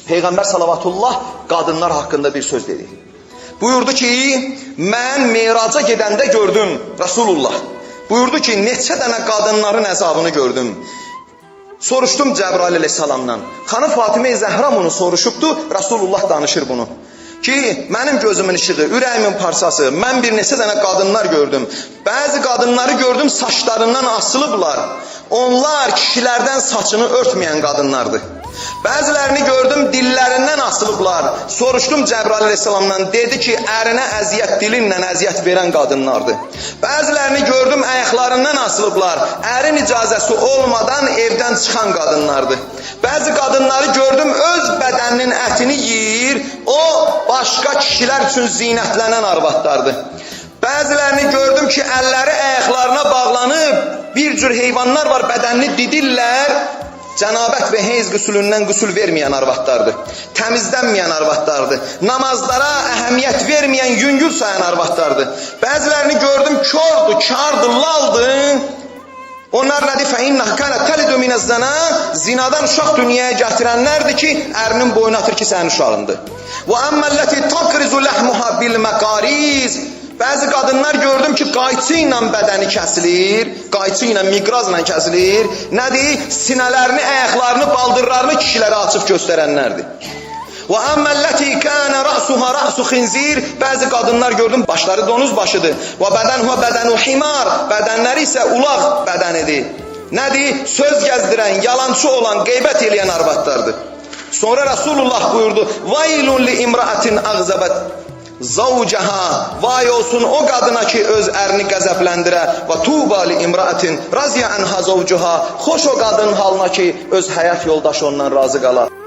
Peyğəmbər salavatullah qadınlar haqqında bir söz dedi. Buyurdu ki, mən meyraca gedəndə gördüm Rasulullah. Buyurdu ki, neçə dənə qadınların əzabını gördüm. Soruşdum Cəbrail əleyhissalamdan. Xanım Fatimə Zəhra bunu soruşubdu, Rasulullah danışır bunu. Ki, mənim gözümün işığı, ürəyimin parçası, mən bir neçə dənə qadınlar gördüm. Bəzi qadınları gördüm, saçlarından asılıblar. Onlar kişilərdən saçını örtməyən qadınlardır. Bəzilərini gördüm, dillərindən asılıblar. Soruşdum Cəbrail əleyhissalamdan, dedi ki, ərinə əziyyət, dilinlə əziyyət verən qadınlardır. Bəzilərini gördüm, ayaqlarından asılıblar. Ərin icazəsi olmadan evdən çıxan qadınlardır. Bəzi qadınları gördüm, öz bədəninin ətini yeyir, o başqa kişilər üçün zinətlənən arvadlardır. Bəzilərini gördüm ki, əlləri ayaqlarına bağlanıb, bir cür heyvanlar var, bədənini didirlər, cənabət və heyz qüsulündən qüsul verməyən arvadlardır. Təmizlənməyən arvadlardır. Namazlara əhəmiyyət verməyən, yüngül sayan arvadlardır. Bəzilərini gördüm, kördür, kardır, laldır. Onlar nədir? فَاِنَّهَ كَانَ تَلِدُ مِنَ الزَّنَا Zinadan uşaq dünyaya gətirənlərdir ki, ərinin boynu atır ki, sənin uşağındır. وَأَمَّا الَّتِي تَقْرِزُ لَحْمُهَا بِالْمَقَارِيزِ Bəzi qadınlar gördüm ki, qayçı ilə bədəni kəsilir, qayçı ilə, miqrazla kəsilir. Nədir? Sinələrini, ayaqlarını, baldırlarını kişilərə açıb göstərənlərdir. وَأَمَّا الَّتِي كَانَ رَأْسُهَا رَأْسُ خِنْزِيرِ Bəzi qadınlar gördüm, başları donuz başıdır. وَبَدَنْهُ بَدَنُ حِمَارِ Bədənləri isə ulaq bədənidir. Nədir? Söz gəzdirən, yalancı olan, qeybət eləyən arvadlardır. Sonra Rasulullah buyurdu, وَيْلٌ لِإِمْرَأَةٍ أَغْزَبَتْ Zavcaha vay olsun o qadına ki öz ərini qəzəbləndirə və tuba li imraatin raziya anha zavcuha xoş o qadın halına ki öz həyat yoldaşı ondan razı qalar.